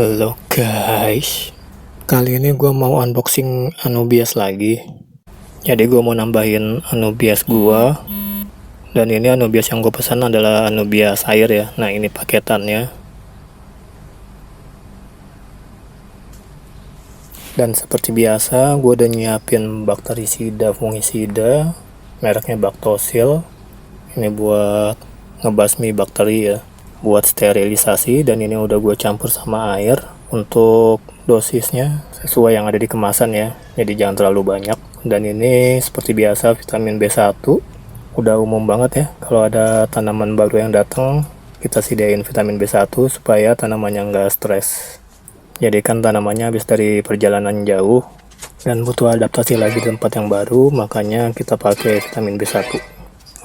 Halo guys, kali ini gue mau unboxing Anubias lagi. Jadi gue mau nambahin Anubias gue. Dan ini Anubias yang gue pesan adalah Anubias air ya. Nah ini paketannya. Dan seperti biasa gue udah nyiapin bakterisida, fungisida, mereknya Bactosil. Ini buat ngebasmi bakteri ya, buat sterilisasi. Dan ini udah gue campur sama air. Untuk dosisnya sesuai yang ada di kemasan ya, jadi jangan terlalu banyak. Dan ini seperti biasa vitamin B1, udah umum banget ya kalau ada tanaman baru yang datang, kita sediain vitamin B1 supaya tanamannya nggak stres. Jadi kan tanamannya habis dari perjalanan jauh dan butuh adaptasi lagi di tempat yang baru, makanya kita pakai vitamin B1.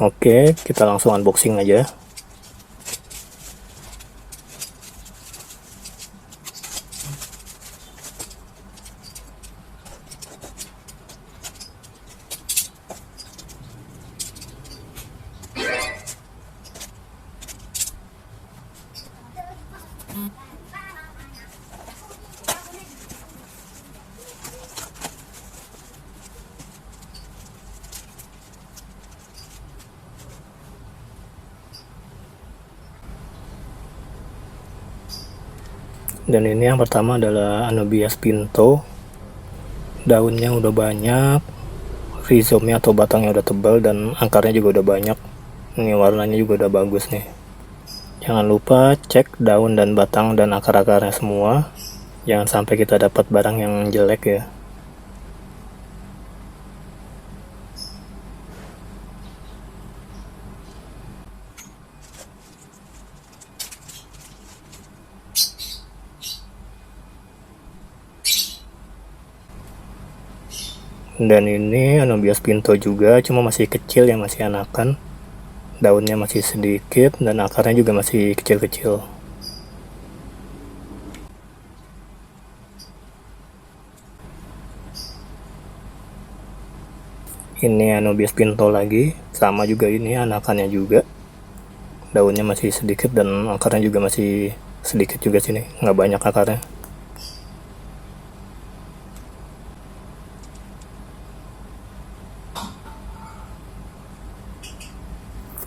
Oke, kita langsung unboxing aja. Dan ini yang pertama adalah Anubias pinto. Daunnya udah banyak, rhizomnya atau batangnya udah tebal, dan akarnya juga udah banyak. Ini warnanya juga udah bagus nih. Jangan lupa cek daun dan batang dan akar-akarnya semua. Jangan sampai kita dapat barang yang jelek ya. Dan ini Anubias pinto juga, cuma masih kecil ya, masih anakan. Daunnya masih sedikit dan akarnya juga masih kecil-kecil. Ini Anubias pinto lagi, sama juga, ini anakannya juga. Daunnya masih sedikit dan akarnya juga masih sedikit juga sini, nggak banyak akarnya.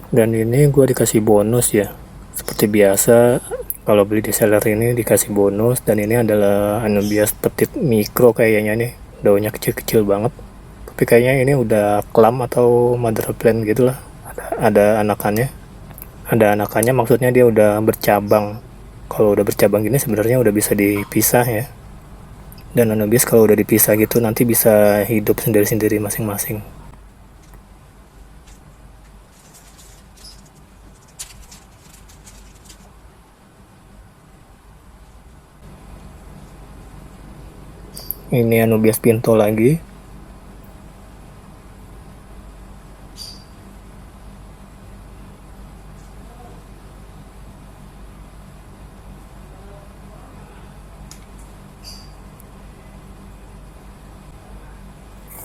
Dan ini gue dikasih bonus ya, seperti biasa kalau beli di seller ini dikasih bonus. Dan ini adalah Anubias petit mikro kayaknya nih, daunnya kecil-kecil banget, tapi kayaknya ini udah klam atau mother plant gitulah. Ada anakannya, maksudnya dia udah bercabang. Kalau udah bercabang gini sebenarnya udah bisa dipisah ya. Dan Anubias kalau udah dipisah gitu nanti bisa hidup sendiri-sendiri masing-masing. Ini Anubias pinto lagi.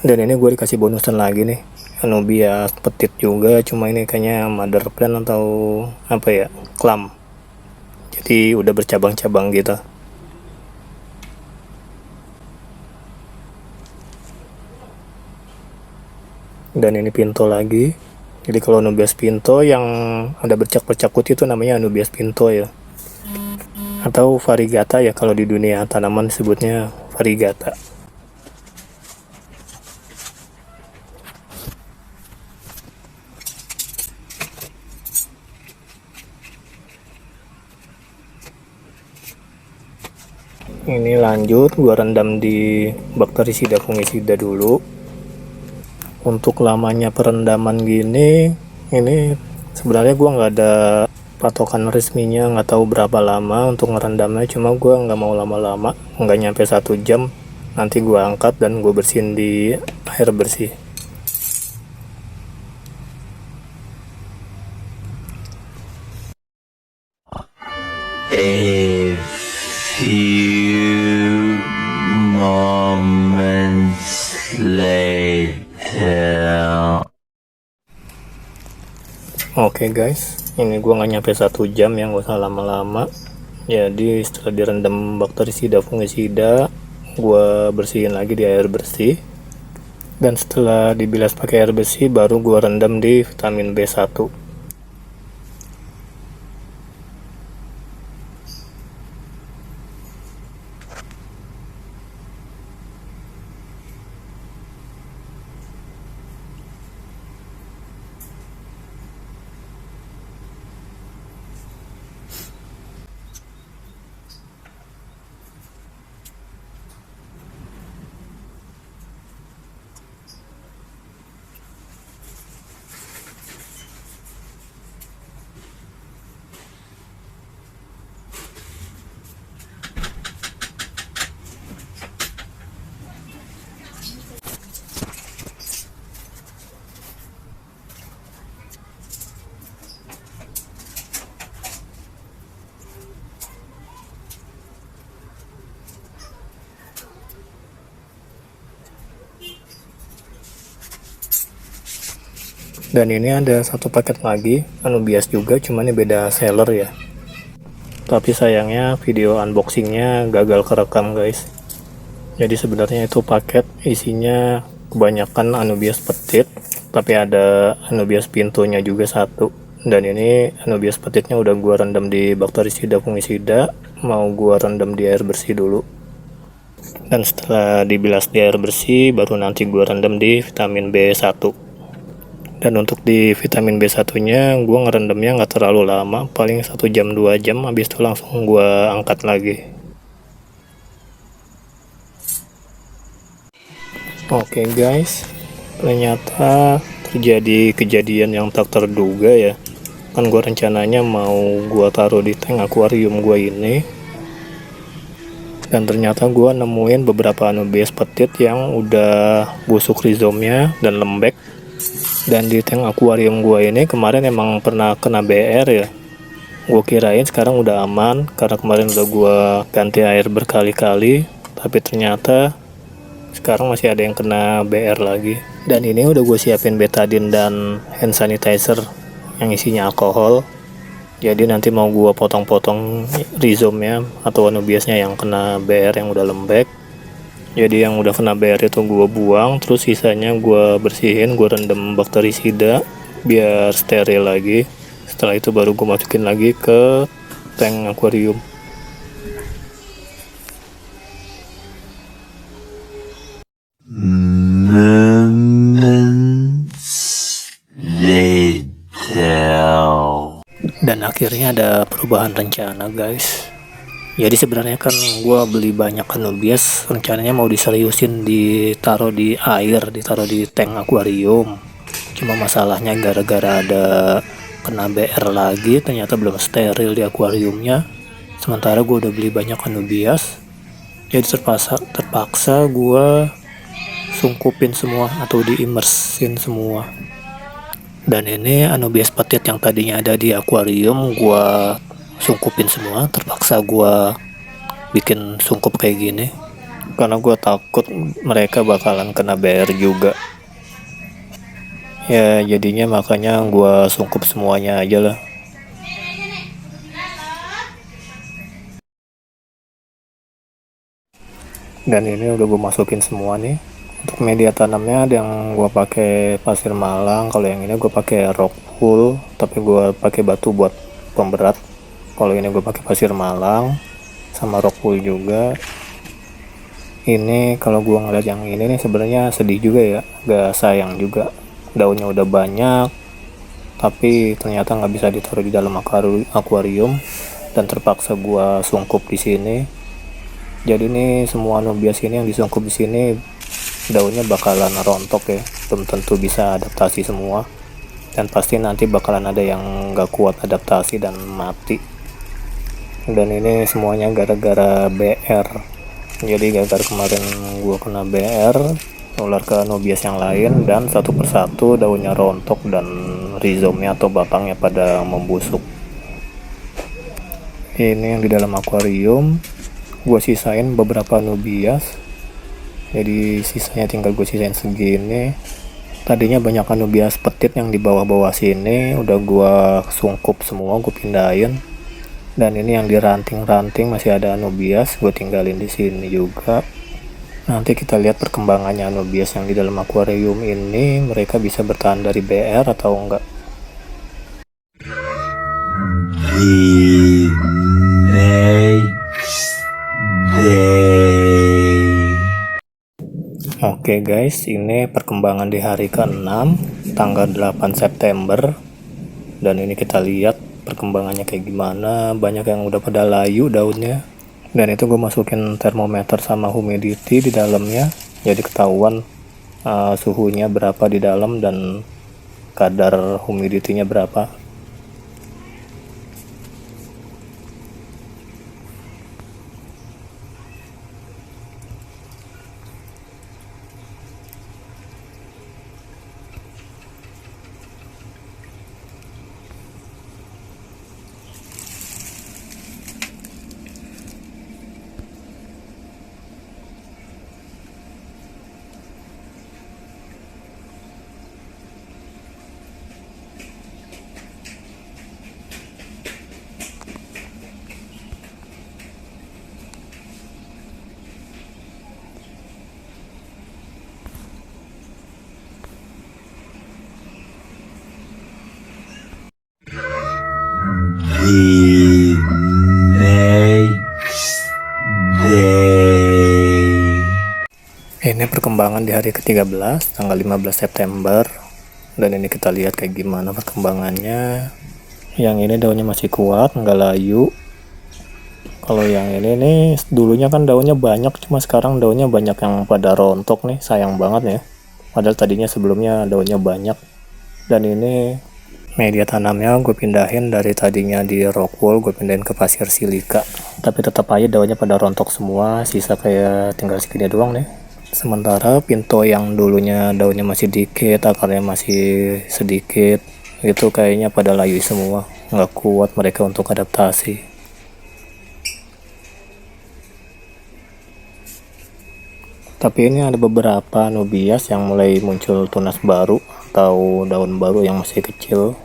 Dan ini gue dikasih bonusan lagi nih, Anubias petit juga, cuma ini kayaknya mother plant atau apa ya, klam. Jadi udah bercabang-cabang gitu. Dan ini pinto lagi. Jadi kalau Anubias pinto yang ada bercak-bercak putih itu namanya Anubias pinto ya, atau variegata ya, kalau di dunia tanaman disebutnya variegata. Ini lanjut gua rendam di bakterisida fungisida dulu. Untuk lamanya perendaman gini, ini sebenarnya gua nggak ada patokan resminya, nggak tahu berapa lama untuk ngerendamnya, cuma gua nggak mau lama-lama, nggak nyampe 1 jam. Nanti gua angkat dan gua bersihin di air bersih. A few moments later. Oke guys, ini gua nggak nyampe 1 jam ya, nggak usah lama-lama. Jadi setelah direndam bakterisida fungisida, gua bersihin lagi di air bersih. Dan setelah dibilas pakai air bersih, baru gua rendam di vitamin B1. Dan ini ada satu paket lagi, Anubias juga, cuman ini beda seller ya. Tapi sayangnya video unboxingnya gagal kerekam guys. Jadi sebenarnya itu paket isinya kebanyakan Anubias petit, tapi ada Anubias pintunya juga satu. Dan ini Anubias petitnya udah gua rendam di bakterisida fungisida, mau gua rendam di air bersih dulu. Dan setelah dibilas di air bersih, baru nanti gua rendam di vitamin B1. Dan untuk di vitamin B1 nya gue ngerendamnya nggak terlalu lama, paling 1 jam 2 jam, habis itu langsung gue angkat lagi. Oke guys, ternyata terjadi kejadian yang tak terduga ya. Kan gue rencananya mau gue taruh di tank akuarium gue ini, dan ternyata gue nemuin beberapa Anubias petit yang udah busuk rizomnya dan lembek. Dan di tank akuarium gua ini kemarin emang pernah kena BR ya. Gua kirain sekarang udah aman karena kemarin udah gua ganti air berkali-kali, tapi ternyata sekarang masih ada yang kena BR lagi. Dan ini udah gue siapin betadine dan hand sanitizer yang isinya alkohol. Jadi nanti mau gua potong-potong rizomnya atau anubiasnya yang kena BR yang udah lembek. Jadi yang udah kena BR itu gue buang, terus sisanya gue bersihin, gue rendam bakterisida biar steril lagi. Setelah itu baru gue masukin lagi ke tank akuarium. Dan akhirnya ada perubahan rencana guys. Jadi sebenarnya kan gue beli banyak Anubias, rencananya mau diseriusin, ditaruh di air, ditaruh di tank akuarium. Cuma masalahnya gara-gara ada kena BR lagi, ternyata belum steril di akuariumnya. Sementara gue udah beli banyak Anubias, jadi terpaksa gue sungkupin semua atau diimmersin semua. Dan ini Anubias petit yang tadinya ada di akuarium gue sungkupin semua, terpaksa gue bikin sungkup kayak gini karena gue takut mereka bakalan kena BR juga ya. Jadinya makanya gue sungkup semuanya aja lah. Dan ini udah gue masukin semua nih. Untuk media tanamnya ada yang gue pakai pasir malang, kalau yang ini gue pakai rock wool, tapi gue pakai batu buat pemberat. Kalau ini gue pakai pasir malang sama rock wool juga. Ini kalau gue ngeliat yang ini nih sebenarnya sedih juga ya, gak sayang juga. Daunnya udah banyak, tapi ternyata nggak bisa ditaruh di dalam akuarium dan terpaksa gue sungkup di sini. Jadi ini semua Anubias ini yang disungkup di sini daunnya bakalan rontok ya, belum tentu bisa adaptasi semua. Dan pasti nanti bakalan ada yang nggak kuat adaptasi dan mati. Dan ini semuanya gara-gara BR. Jadi gara-gara kemarin gua kena BR, nular ke Anubias yang lain, dan satu persatu daunnya rontok dan rizomnya atau batangnya pada membusuk. Ini yang di dalam akuarium gua sisain beberapa Anubias, jadi sisanya tinggal gue sisain segini. Tadinya banyak Anubias petit yang di bawah-bawah sini udah gua sungkup semua, gue pindahin. Dan ini yang diranting-ranting masih ada anubias, gue tinggalin di sini juga. Nanti kita lihat perkembangannya anubias yang di dalam akuarium ini, mereka bisa bertahan dari BR atau enggak. The next day. Oke guys, ini perkembangan di hari ke-6 tanggal 8 September. Dan ini kita lihat perkembangannya kayak gimana. Banyak yang udah pada layu daunnya. Dan itu gue masukin termometer sama humidity di dalamnya, jadi ketahuan suhunya berapa di dalam dan kadar humidity-nya berapa. The next day. Ini perkembangan di hari ke-13 tanggal 15 September. Dan ini kita lihat kayak gimana perkembangannya. Yang ini daunnya masih kuat, nggak layu. Kalau yang ini nih, dulunya kan daunnya banyak, cuma sekarang daunnya banyak yang pada rontok nih, sayang banget ya. Padahal tadinya sebelumnya daunnya banyak. Dan ini media tanamnya gue pindahin dari tadinya di rock wool, gue pindahin ke pasir silika. Tapi tetap aja daunnya pada rontok semua, sisa kayak tinggal segini doang nih. Sementara pinto yang dulunya daunnya masih dikit, akarnya masih sedikit, itu kayaknya pada layu semua, nggak kuat mereka untuk adaptasi. Tapi ini ada beberapa anubias yang mulai muncul tunas baru atau daun baru yang masih kecil.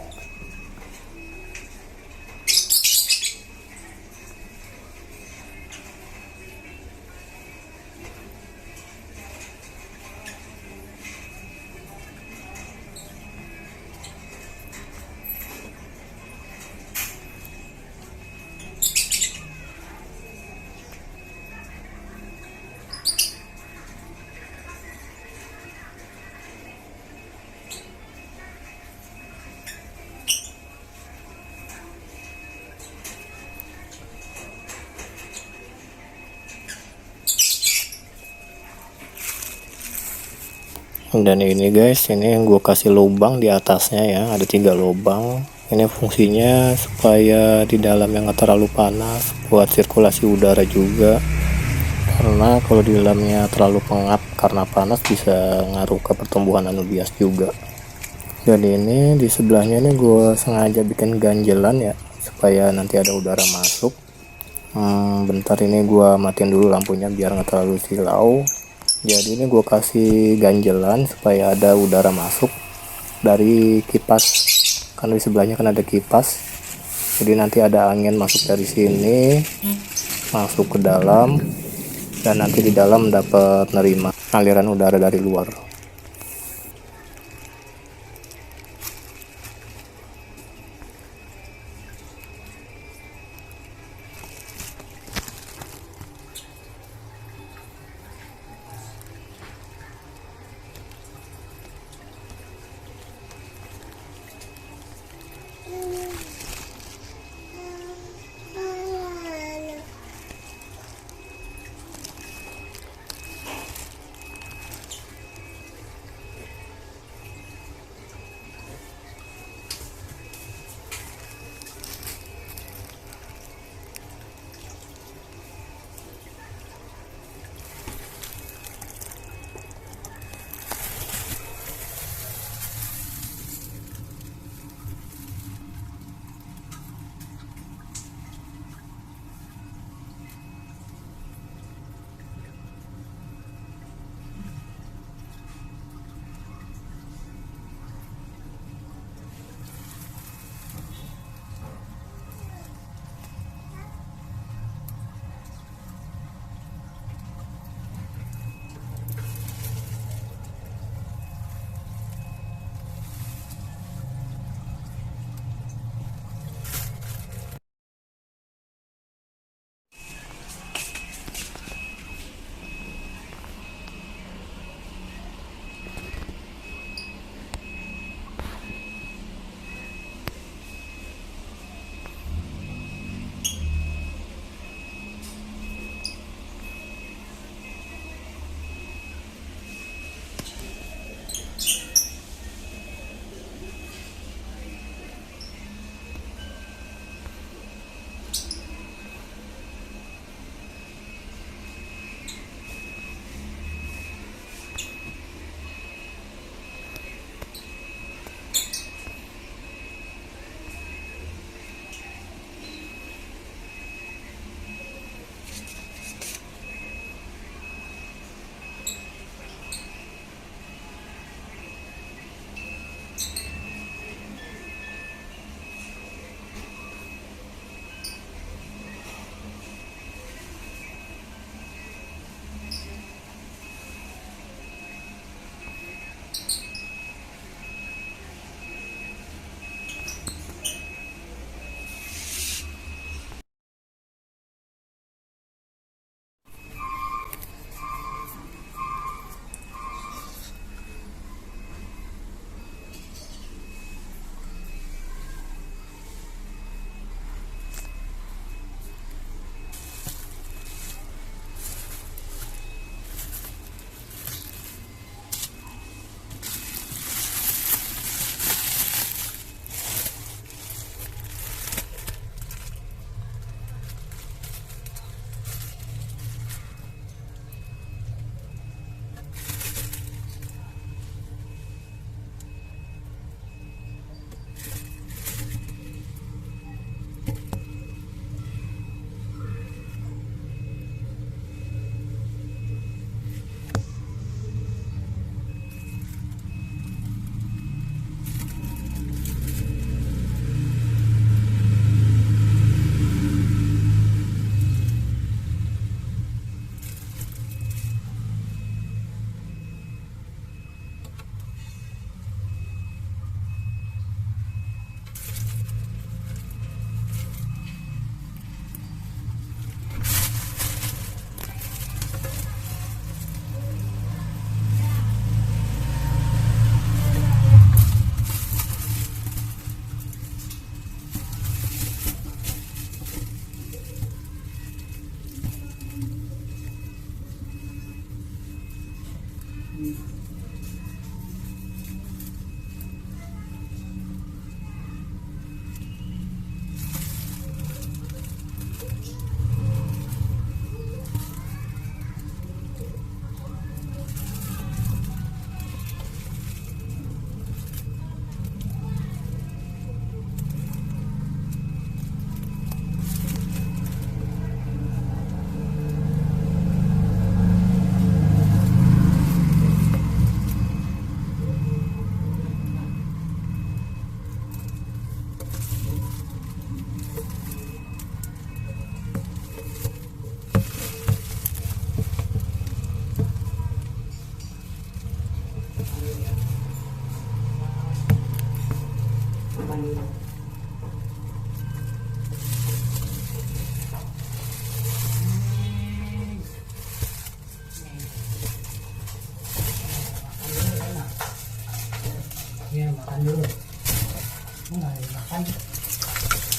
Dan ini guys, ini yang gue kasih lubang di atasnya ya, ada 3 lubang. Ini fungsinya supaya di dalam yang nggak terlalu panas, buat sirkulasi udara juga. Karena kalau di dalamnya terlalu pengap karena panas bisa ngaruh ke pertumbuhan anubias juga. Dan ini di sebelahnya ini gue sengaja bikin ganjelan ya, supaya nanti ada udara masuk. Bentar, ini gue matiin dulu lampunya biar nggak terlalu silau. Jadi ini gue kasih ganjelan supaya ada udara masuk dari kipas, kan di sebelahnya kan ada kipas. Jadi nanti ada angin masuk dari sini, masuk ke dalam, dan nanti di dalam dapat nerima aliran udara dari luar.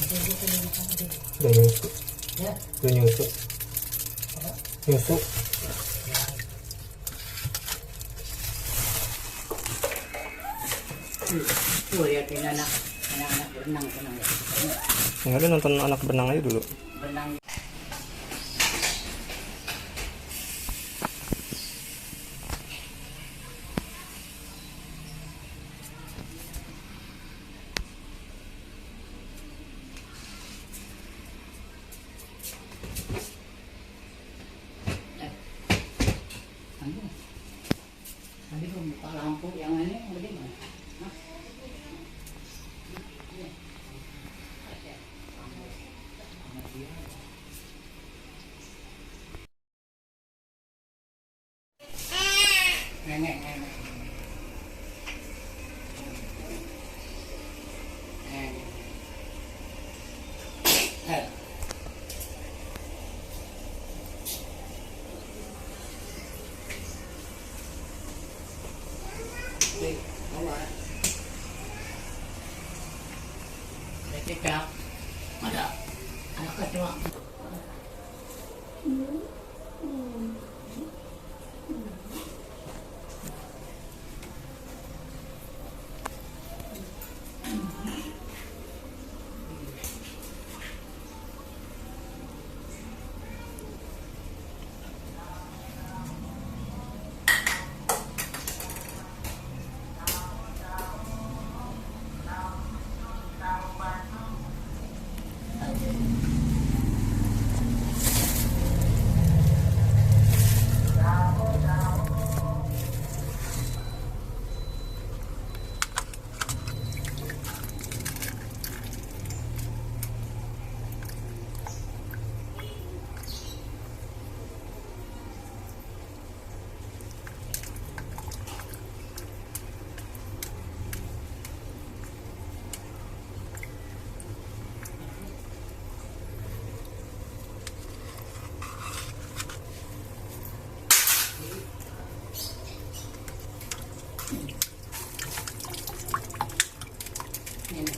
Udah nyusuk. Ya. Udah nyusuk. Nyusuk. Tuh liatin anak berenang ya. Enggak, dia nonton anak berenang aja dulu. Berenang. Tadi gua buka lampu yang ini yang gede mana? Hah? Nenek. Cekak ada anak kecoa. Nenek.